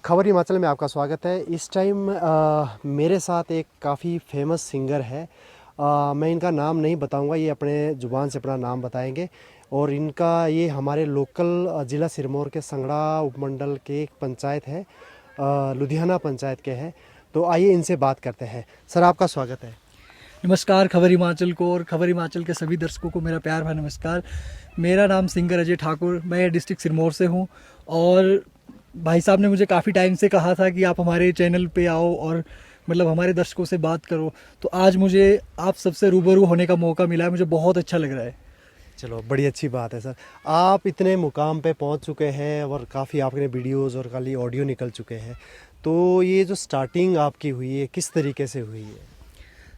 खबर हिमाचल में आपका स्वागत है। इस टाइम मेरे साथ एक काफ़ी फेमस सिंगर है। मैं इनका नाम नहीं बताऊंगा, ये अपने ज़ुबान से अपना नाम बताएंगे। और इनका ये हमारे लोकल ज़िला सिरमौर के संगड़ा उपमंडल के एक पंचायत है, लुधियाना पंचायत के हैं। तो आइए इनसे बात करते हैं। सर, आपका स्वागत है। नमस्कार खबर हिमाचल को और खबर हिमाचल के सभी दर्शकों को मेरा प्यार भरा नमस्कार। मेरा नाम सिंगर अजय ठाकुर, मैं डिस्ट्रिक्ट सिरमौर से हूँ। और भाई साहब ने मुझे काफ़ी टाइम से कहा था कि आप हमारे चैनल पे आओ और मतलब हमारे दर्शकों से बात करो। तो आज मुझे आप सबसे रूबरू होने का मौका मिला है, मुझे बहुत अच्छा लग रहा है। चलो, बड़ी अच्छी बात है सर। आप इतने मुकाम पे पहुंच चुके हैं और काफ़ी आपने वीडियोस और खाली ऑडियो निकल चुके हैं। तो ये जो स्टार्टिंग आपकी हुई है, किस तरीके से हुई है?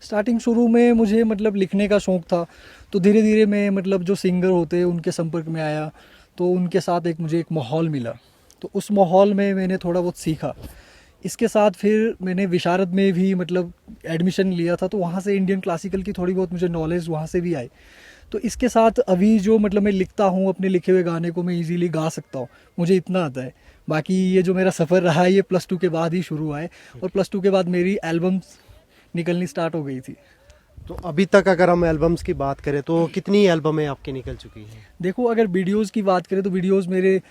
स्टार्टिंग शुरू में मुझे मतलब लिखने का शौक़ था, तो धीरे धीरे मैं मतलब जो सिंगर होते हैं उनके संपर्क में आया, तो उनके साथ मुझे एक माहौल मिला। तो उस माहौल में मैंने थोड़ा बहुत सीखा। इसके साथ फिर मैंने विशारद में भी मतलब एडमिशन लिया था, तो वहाँ से इंडियन क्लासिकल की थोड़ी बहुत मुझे नॉलेज वहाँ से भी आई। तो इसके साथ अभी जो मतलब मैं लिखता हूँ, अपने लिखे हुए गाने को मैं इजीली गा सकता हूँ, मुझे इतना आता है। बाकी ये जो मेरा सफ़र रहा है ये +2 के बाद ही शुरू हुआ है, और +2 के बाद मेरी एल्बम्स निकलनी स्टार्ट हो गई थी। तो अभी तक अगर हम एल्बम्स की बात करें तो कितनी एल्बमें आपकी निकल चुकी हैं? देखो, अगर वीडियोस की बात करें तो वीडियोस मेरे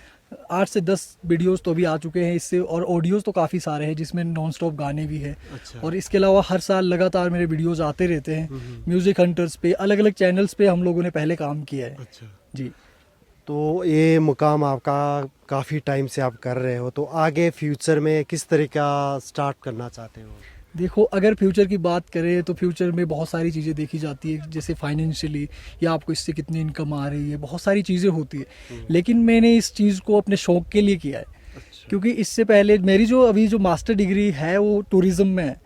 8 से 10 वीडियोस तो अभी आ चुके हैं इससे, और ऑडियोज़ तो काफ़ी सारे हैं जिसमें नॉन स्टॉप गाने भी है। अच्छा। और इसके अलावा हर साल लगातार मेरे वीडियोस आते रहते हैं। म्यूज़िक हंटर्स पे, अलग अलग चैनल्स पे हम लोगों ने पहले काम किया है। अच्छा। जी। तो ये मुकाम आपका काफ़ी टाइम से आप कर रहे हो, तो आगे फ्यूचर में किस तरीका स्टार्ट करना चाहते हो? देखो, अगर फ्यूचर की बात करें तो फ्यूचर में बहुत सारी चीज़ें देखी जाती है, जैसे फाइनेंशियली या आपको इससे कितनी इनकम आ रही है, बहुत सारी चीज़ें होती है। लेकिन मैंने इस चीज़ को अपने शौक़ के लिए किया है। अच्छा। क्योंकि इससे पहले मेरी जो अभी जो मास्टर डिग्री है वो टूरिज़्म में है।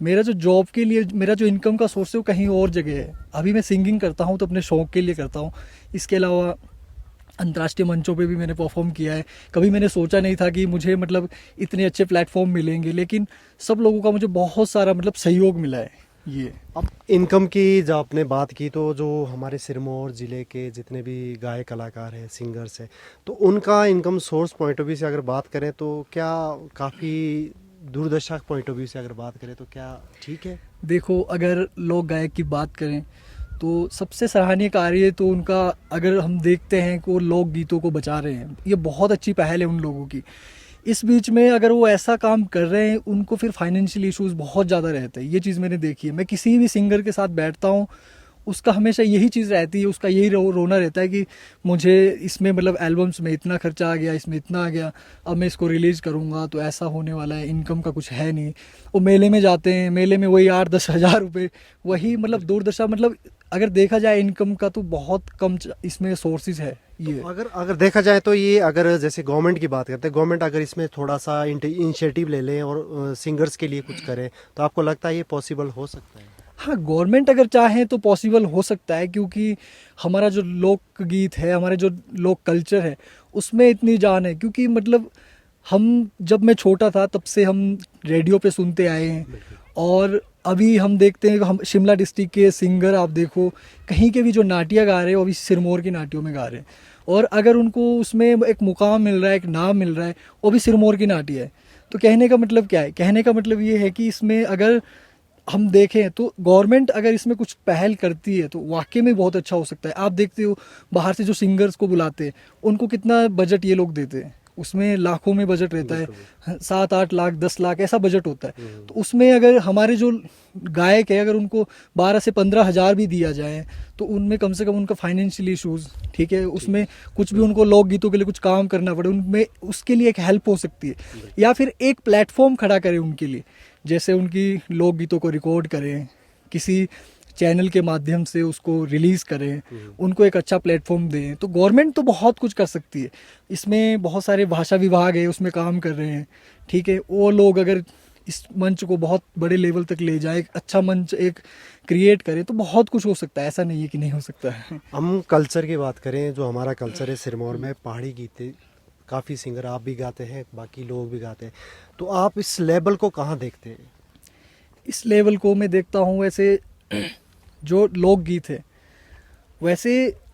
मेरा जो जॉब के लिए मेरा जो इनकम का सोर्स है वो कहीं और जगह है। अभी मैं सिंगिंग करता हूँ तो अपने शौक़ के लिए करता हूँ। इसके अलावा अंतर्राष्ट्रीय मंचों पे भी मैंने परफॉर्म किया है। कभी मैंने सोचा नहीं था कि मुझे मतलब इतने अच्छे प्लेटफॉर्म मिलेंगे, लेकिन सब लोगों का मुझे बहुत सारा मतलब सहयोग मिला है। ये अब इनकम की जब आपने बात की, तो जो हमारे सिरमौर ज़िले के जितने भी गायक कलाकार हैं, सिंगर्स हैं, तो उनका income source point of view से अगर बात करें तो क्या काफ़ी दूरदर्शा पॉइंट ऑफ व्यू से अगर बात करें तो क्या ठीक है? देखो, अगर लोक गायक की बात करें तो सबसे सराहनीय कार्य तो उनका, अगर हम देखते हैं कि वो लोक गीतों को बचा रहे हैं, ये बहुत अच्छी पहल है उन लोगों की। इस बीच में अगर वो ऐसा काम कर रहे हैं, उनको फिर फाइनेंशियल इश्यूज बहुत ज़्यादा रहते हैं। ये चीज़ मैंने देखी है। मैं किसी भी सिंगर के साथ बैठता हूँ, उसका हमेशा यही चीज़ रहती है, उसका यही रोना रहता है कि मुझे इसमें मतलब एल्बम्स में इतना खर्चा आ गया, इसमें इतना आ गया, अब मैं इसको रिलीज़ करूँगा तो ऐसा होने वाला है, इनकम का कुछ है नहीं। वो मेले में जाते हैं, मेले में वही 8-10 हज़ार रुपये, वही मतलब दूरदर्शा, मतलब अगर देखा जाए इनकम का तो बहुत कम इसमें सोर्सेज है। ये तो अगर अगर देखा जाए तो ये, अगर जैसे गवर्नमेंट की बात करते हैं, गवर्नमेंट अगर इसमें थोड़ा सा इनिशिएटिव ले लें और सिंगर्स के लिए कुछ करें, तो आपको लगता है ये पॉसिबल हो सकता है? हाँ, गवर्नमेंट अगर चाहे तो पॉसिबल हो सकता है, क्योंकि हमारा जो लोकगीत है, हमारे जो लोक कल्चर है, उसमें इतनी जान है। क्योंकि मतलब हम, जब मैं छोटा था तब से हम रेडियो पे सुनते आए हैं, और अभी हम देखते हैं, हम शिमला डिस्ट्रिक्ट के सिंगर आप देखो, कहीं के भी जो नाटिया गा रहे हैं वो अभी सिरमौर की नाटियों में गा रहे हैं। और अगर उनको उसमें एक मुकाम मिल रहा है, एक नाम मिल रहा है, वो भी सिरमौर की नाटिया है। तो कहने का मतलब क्या है? कहने का मतलब ये है कि इसमें अगर हम देखें तो गवर्नमेंट अगर इसमें कुछ पहल करती है तो वाकई में बहुत अच्छा हो सकता है। आप देखते हो बाहर से जो सिंगर्स को बुलाते हैं, उनको कितना बजट ये लोग देते हैं, उसमें लाखों में बजट रहता है, 7-8 लाख 10 लाख ऐसा बजट होता है। तो उसमें अगर हमारे जो गायक है, अगर उनको 12 से 15 हज़ार भी दिया जाए, तो उनमें कम से कम उनका फाइनेंशियल इशूज़, ठीक है, उसमें कुछ भी उनको लोक गीतों के लिए कुछ काम करना पड़े, उनमें उसके लिए एक हेल्प हो सकती है। या फिर एक प्लेटफॉर्म खड़ा करें उनके लिए, जैसे उनकी लोक गीतों को रिकॉर्ड करें, किसी चैनल के माध्यम से उसको रिलीज़ करें, उनको एक अच्छा प्लेटफॉर्म दें। तो गवर्नमेंट तो बहुत कुछ कर सकती है। इसमें बहुत सारे भाषा विभाग है, उसमें काम कर रहे हैं, ठीक है। वो लोग अगर इस मंच को बहुत बड़े लेवल तक ले जाए, एक अच्छा मंच एक क्रिएट करें, तो बहुत कुछ हो सकता है। ऐसा नहीं है कि नहीं हो सकता है। हम कल्चर की बात करें, जो हमारा कल्चर है सिरमौर में, पहाड़ी गीतें काफ़ी सिंगर आप भी गाते हैं, बाकी लोग भी गाते हैं, तो आप इस लेवल को कहाँ देखते हैं? इस लेवल को मैं देखता हूँ, वैसे जो लोकगीत है, वैसे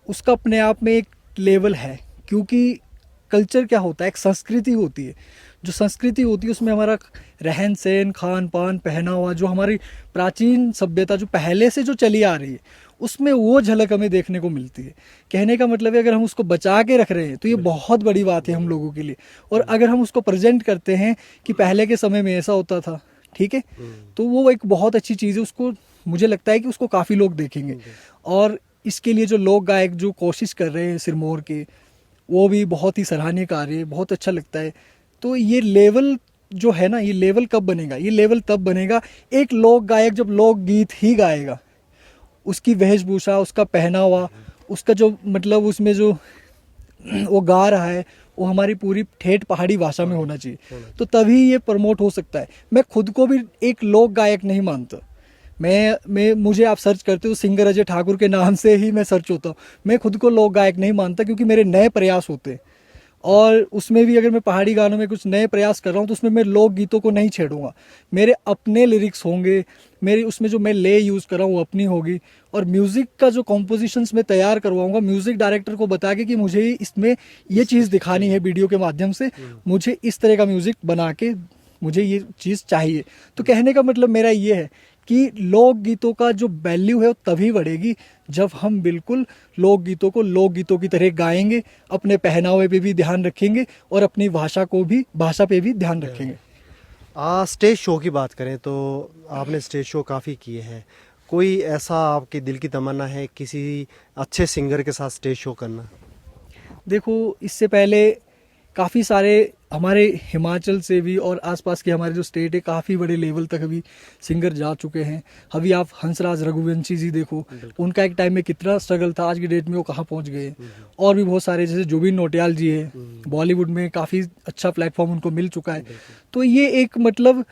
उसका अपने आप में एक लेवल है। क्योंकि कल्चर क्या होता है, एक संस्कृति होती है जो संस्कृति होती है उसमें हमारा रहन सहन, खान पान, पहनावा, जो हमारी प्राचीन सभ्यता जो पहले से जो चली आ रही है, उसमें वो झलक हमें देखने को मिलती है। कहने का मतलब है अगर हम उसको बचा के रख रहे हैं तो ये बहुत बड़ी बात है हम लोगों के लिए। और अगर हम उसको प्रेजेंट करते हैं कि पहले के समय में ऐसा होता था, ठीक है, तो वो एक बहुत अच्छी चीज़ है। उसको मुझे लगता है कि उसको काफ़ी लोग देखेंगे। और इसके लिए जो लोक गायक जो कोशिश कर रहे हैं सिरमौर के, वो भी बहुत ही सराहनीय कार्य है, बहुत अच्छा लगता है। तो ये लेवल जो है ना, ये लेवल कब बनेगा? ये लेवल तब बनेगा एक लोक गायक जब लोक गीत ही गाएगा, उसकी वेशभूषा, उसका पहनावा, उसका जो मतलब उसमें जो वो गा रहा है वो हमारी पूरी ठेठ पहाड़ी भाषा में होना चाहिए, तो तभी ये प्रमोट हो सकता है। मैं खुद को भी एक लोक गायक नहीं मानता। मैं मुझे आप सर्च करते हो सिंगर अजय ठाकुर के नाम से ही मैं सर्च होता हूँ। मैं खुद को लोक गायक नहीं मानता क्योंकि मेरे नए प्रयास होते हैं, और उसमें भी अगर मैं पहाड़ी गानों में कुछ नए प्रयास कर रहा हूँ तो उसमें मैं लोक गीतों को नहीं छेड़ूंगा। मेरे अपने लिरिक्स होंगे, मेरी उसमें जो मैं ले यूज़ कर रहा हूँ वो अपनी होगी। और म्यूज़िक का जो कॉम्पोजिशंस मैं तैयार करवाऊंगा म्यूज़िक डायरेक्टर को बता के कि मुझे इसमें ये चीज़ दिखानी है वीडियो के माध्यम से, मुझे इस तरह का म्यूज़िक बना के मुझे ये चीज़ चाहिए। तो कहने का मतलब मेरा ये है कि लोक गीतों का जो वैल्यू है वो तभी बढ़ेगी जब हम बिल्कुल लोक गीतों को लोक गीतों की तरह गाएंगे, अपने पहनावे पे भी ध्यान रखेंगे और अपनी भाषा पे भी ध्यान रखेंगे। स्टेज शो की बात करें तो आपने स्टेज शो काफ़ी किए हैं। कोई ऐसा आपके दिल की तमन्ना है किसी अच्छे सिंगर के साथ स्टेज शो करना? देखो, इससे पहले काफ़ी सारे हमारे हिमाचल से भी और आसपास के हमारे जो स्टेट है काफ़ी बड़े लेवल तक अभी सिंगर जा चुके हैं। अभी आप हंसराज रघुवंशी जी देखो, उनका एक टाइम में कितना स्ट्रगल था, आज की डेट में वो कहाँ पहुँच गए। और भी बहुत सारे जैसे जुबिन नौटियाल जी है, बॉलीवुड में काफ़ी अच्छा प्लेटफॉर्म उनको मिल चुका है। तो ये एक मतलब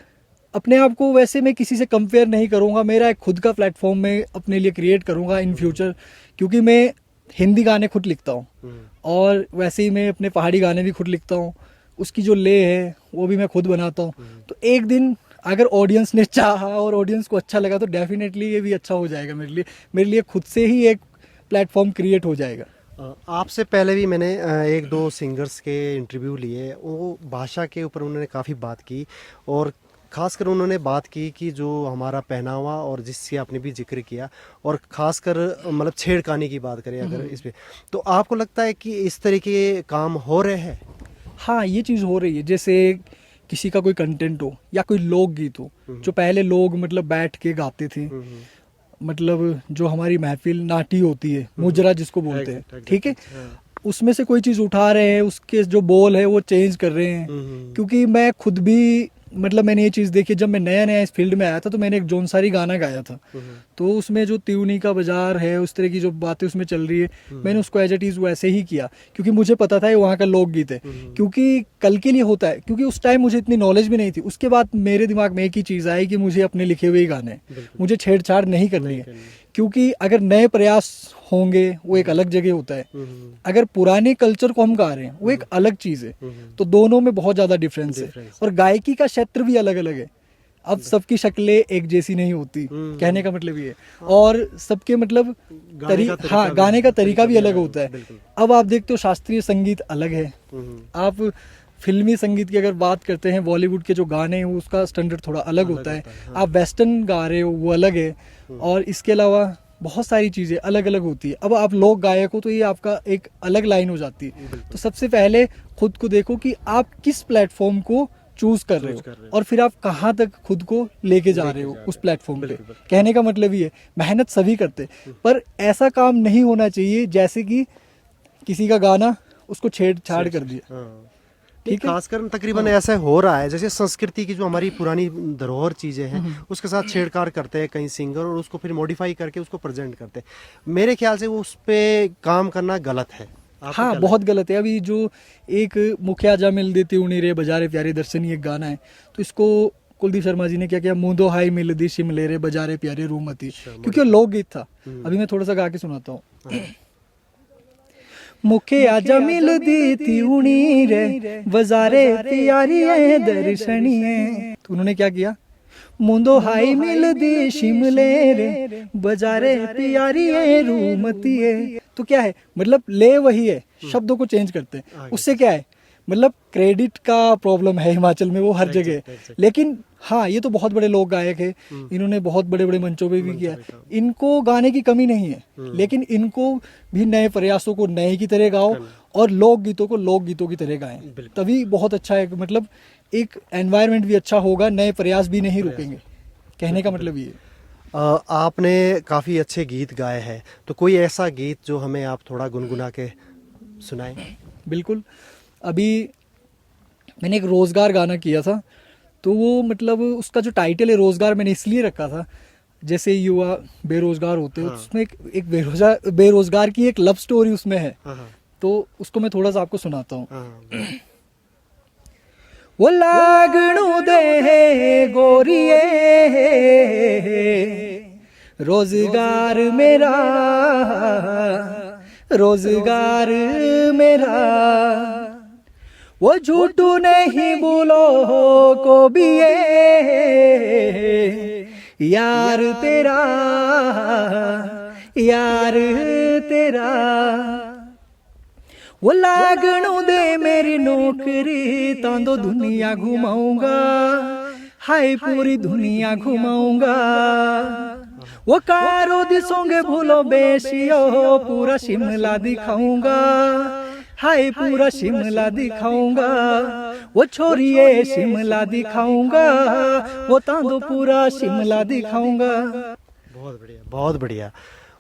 अपने आप को वैसे मैं किसी से कंपेयर नहीं करूँगा, मेरा एक खुद का प्लेटफॉर्म मैं अपने लिए क्रिएट करूँगा इन फ्यूचर, क्योंकि मैं हिंदी गाने खुद लिखता हूँ और वैसे ही मैं अपने पहाड़ी गाने भी खुद लिखता हूँ, उसकी जो ले है वो भी मैं खुद बनाता हूँ। तो एक दिन अगर ऑडियंस ने चाहा और ऑडियंस को अच्छा लगा तो डेफिनेटली ये भी अच्छा हो जाएगा मेरे लिए खुद से ही एक प्लेटफॉर्म क्रिएट हो जाएगा। आपसे पहले भी मैंने एक दो सिंगर्स के इंटरव्यू लिए, वो भाषा के ऊपर उन्होंने काफ़ी बात की और खासकर उन्होंने बात की कि जो हमारा पहनावा और जिससे आपने भी जिक्र किया, और खासकर मतलब छेड़खानी की बात करें अगर इस पे, तो आपको लगता है कि इस तरह के काम हो रहे हैं? हाँ, ये चीज़ हो रही है। जैसे किसी का कोई कंटेंट हो या कोई लोकगीत हो, जो पहले लोग मतलब बैठ के गाते थे, मतलब जो हमारी महफिल नाटी होती है, मुजरा जिसको बोलते हैं, ठीक है, उसमें से कोई चीज़ उठा रहे हैं, उसके जो बोल है वो चेंज कर रहे हैं। क्योंकि मैं खुद भी मतलब मैंने ये चीज़ देखी, जब मैं नया नया इस फील्ड में आया था तो मैंने एक जौनसारी गाना गाया था, तो उसमें जो त्यूनी का बाजार है, उस तरह की जो बातें उसमें चल रही है, मैंने उसको एज इट इज़ वैसे ही किया क्योंकि मुझे पता था ये वहाँ का लोकगीत है, क्योंकि कल के लिए होता है। क्योंकि उस टाइम मुझे इतनी नॉलेज भी नहीं थी। उसके बाद मेरे दिमाग में एक ही चीज़ आई कि मुझे अपने लिखे हुए ही गाने हैं, मुझे छेड़छाड़ नहीं करनी है। क्योंकि अगर नए प्रयास होंगे वो एक अलग जगह होता है, अगर पुराने कल्चर को हम गा रहे हैं वो एक अलग चीज़ है। तो दोनों में बहुत ज़्यादा डिफरेंस है और गायकी का क्षेत्र भी अलग अलग है। अब सबकी शक्लें एक जैसी नहीं होती, कहने का मतलब ये है। और सबके मतलब गाने का तरीका भी अलग होता है। अब आप देखते हो शास्त्रीय संगीत अलग है, आप फिल्मी संगीत की अगर बात करते हैं, बॉलीवुड के जो गाने हैं उसका स्टैंडर्ड थोड़ा अलग होता है, आप वेस्टर्न गा रहे हो वो अलग है। और इसके अलावा बहुत सारी चीज़ें अलग अलग होती है। अब आप लोक गायक हो तो ये आपका एक अलग लाइन हो जाती है। तो सबसे पहले खुद को देखो कि आप किस प्लेटफॉर्म को चूज कर रहे हो और फिर आप कहाँ तक खुद को लेके जा रहे हो उस प्लेटफॉर्म पे। कहने का मतलब ये, मेहनत सभी करते, पर ऐसा काम नहीं होना चाहिए जैसे कि किसी का गाना उसको छेड़छाड़ कर दिया। ठीक है, खासकर तकरीबन ऐसा हो रहा है जैसे संस्कृति की जो हमारी पुरानी धरोहर चीजें हैं उसके साथ छेड़छाड़ करते हैं कई सिंगर और उसको फिर मॉडिफाई करके उसको प्रेजेंट करते हैं। मेरे ख्याल से वो उस पे काम करना गलत है। हाँ, बहुत गलत है। अभी जो एक मुखिया जा मिल देती उन्हीं रे बजारे प्यारे दर्शनी एक गाना है, तो इसको कुलदीप शर्मा जी ने क्या किया, मुंदो हाई मिल दी शिमले रे बजारे प्यारे रूमती, क्योंकि वो लोकगीत था। अभी मैं थोड़ा सा गा के सुनाता हूँ। मुखे आजा मिल दी थी उनी रे बजारे प्यारी दर्शनी है। तो उन्होंने क्या किया, मुंदो हाई मिल दी शिमले रे बजारे प्यारी रूमती है। तो क्या है, मतलब ले वही है, शब्दों को चेंज करते हैं। उससे क्या है, मतलब क्रेडिट का प्रॉब्लम है हिमाचल में, वो हर जगह है। exactly. लेकिन हाँ, ये तो बहुत बड़े लोग गायक है, इन्होंने बहुत बड़े बड़े मंचों पे भी किया है, इनको गाने की कमी नहीं है, लेकिन इनको भी नए प्रयासों को नए की तरह गाओ और लोकगीतों को लोकगीतों की तरह गाएं, तभी बहुत अच्छा है। मतलब एक एनवायरनमेंट भी अच्छा होगा, नए प्रयास भी नहीं रुकेंगे। कहने का मतलब ये है। आपने काफ़ी अच्छे गीत गाए हैं, तो कोई ऐसा गीत जो हमें आप थोड़ा गुनगुना के सुनाएं। बिल्कुल। अभी मैंने एक रोज़गार गाना किया था, तो वो मतलब उसका जो टाइटल है रोज़गार मैंने इसलिए रखा था, जैसे युवा बेरोज़गार होते हैं, हाँ। उसमें एक बेरोज़गार की एक लव स्टोरी उसमें है, हाँ तो उसको मैं थोड़ा सा आपको सुनाता हूँ। हाँ वो लागणू दे गोरिए रोजगार मेरा, रोजगार मेरा, वो झूठू नहीं बोलो को भी यार तेरा, यार तेरा, वो लागणू दे मेरी नौकरी तांदो दुनिया घुमाऊंगा, हाय पूरी दुनिया घुमाऊंगा, वो कारो दिसोंगे भूलो बेशियो पूरा शिमला दिखाऊंगा, हाय पूरा शिमला दिखाऊंगा, वो छोरिए शिमला दिखाऊंगा, वो तांदो पूरा शिमला दिखाऊंगा। बहुत बढ़िया, बहुत बढ़िया।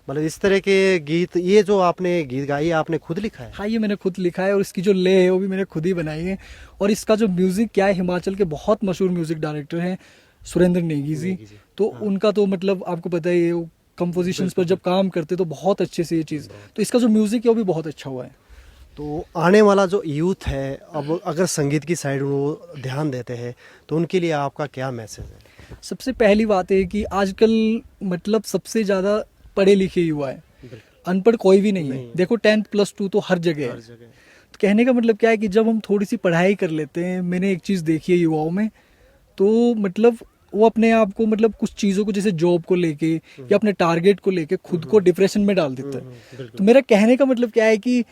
मतलब इस तरह के गीत, ये जो आपने गीत गाई आपने खुद लिखा है? हाँ, ये मैंने खुद लिखा है और इसकी जो ले है वो भी मैंने खुद ही बनाई है। और इसका जो म्यूजिक क्या है, हिमाचल के बहुत मशहूर म्यूजिक डायरेक्टर हैं सुरेंद्र नेगी जी, तो उनका तो मतलब आपको पता ही है, कंपोजिशंस पर जब काम करते तो बहुत अच्छे से ये चीज़, तो इसका जो म्यूजिक है वो भी बहुत अच्छा हुआ है। तो आने वाला जो यूथ है, अब अगर संगीत की साइड वो ध्यान देते हैं तो उनके लिए आपका क्या मैसेज है? सबसे पहली बात है कि आजकल मतलब सबसे ज़्यादा पढ़े लिखे युवा है, अनपढ़ कोई भी नहीं है। देखो 10th +2 तो हर जगह है। तो कहने का मतलब क्या है कि जब हम थोड़ी सी पढ़ाई कर लेते हैं, मैंने एक चीज़ देखी है युवाओं में, तो मतलब वो अपने आप को मतलब कुछ चीज़ों को जैसे जॉब को लेके या अपने टारगेट को लेके खुद को डिप्रेशन में डाल देता है। तो मेरा कहने का मतलब क्या है कि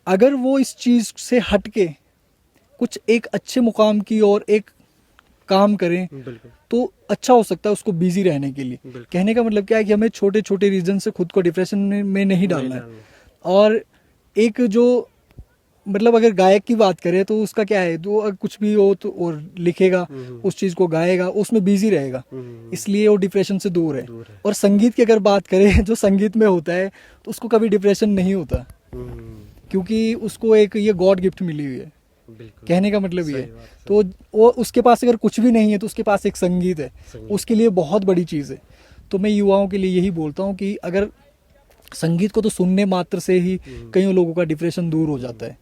अगर वो इस चीज़ से हट के कुछ एक अच्छे मुकाम की और एक काम करें तो अच्छा हो सकता है उसको बिजी रहने के लिए। कहने का मतलब क्या है कि हमें छोटे छोटे रीजन से खुद को डिप्रेशन में नहीं डालना है। और एक जो मतलब अगर गायक की बात करें तो उसका क्या है, तो अगर कुछ भी हो तो और लिखेगा, उस चीज़ को गाएगा, उसमें बिजी रहेगा, इसलिए वो डिप्रेशन से दूर है। और संगीत की अगर बात करें, जो संगीत में होता है तो उसको कभी डिप्रेशन नहीं होता, क्योंकि उसको एक ये गॉड गिफ्ट मिली हुई है। कहने का मतलब ये है। तो वो उसके पास अगर कुछ भी नहीं है तो उसके पास एक संगीत है, उसके लिए बहुत बड़ी चीज़ है। तो मैं युवाओं के लिए यही बोलता हूँ कि अगर संगीत को तो सुनने मात्र से ही कई लोगों का डिप्रेशन दूर हो जाता है,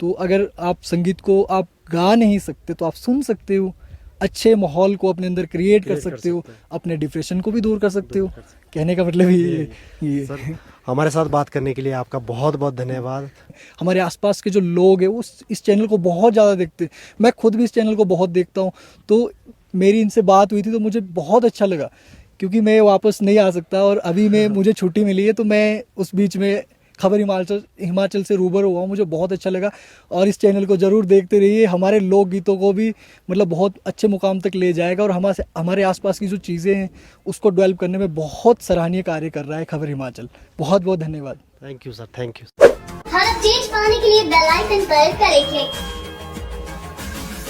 तो अगर आप संगीत को आप गा नहीं सकते तो आप सुन सकते हो, अच्छे माहौल को अपने अंदर क्रिएट कर सकते हो, अपने डिप्रेशन को भी दूर कर सकते हो। कहने का मतलब ये सर, हमारे साथ बात करने के लिए आपका बहुत बहुत धन्यवाद। हमारे आसपास के जो लोग हैं वो इस चैनल को बहुत ज़्यादा देखते हैं, मैं खुद भी इस चैनल को बहुत देखता हूँ। तो मेरी इनसे बात हुई थी तो मुझे बहुत अच्छा लगा, क्योंकि मैं वापस नहीं आ सकता और अभी मुझे छुट्टी मिली है, तो मैं उस बीच में खबर हिमाचल से रूबरू हुआ हूँ। मुझे बहुत अच्छा लगा और इस चैनल को ज़रूर देखते रहिए, हमारे लोकगीतों को भी मतलब बहुत अच्छे मुकाम तक ले जाएगा और हमारे आसपास की जो चीज़ें हैं उसको डेवलप करने में बहुत सराहनीय कार्य कर रहा है खबर हिमाचल। बहुत बहुत धन्यवाद। Thank you sir, thank you. Her update पाने के लिए बेल आइकन पर करें क्लिक।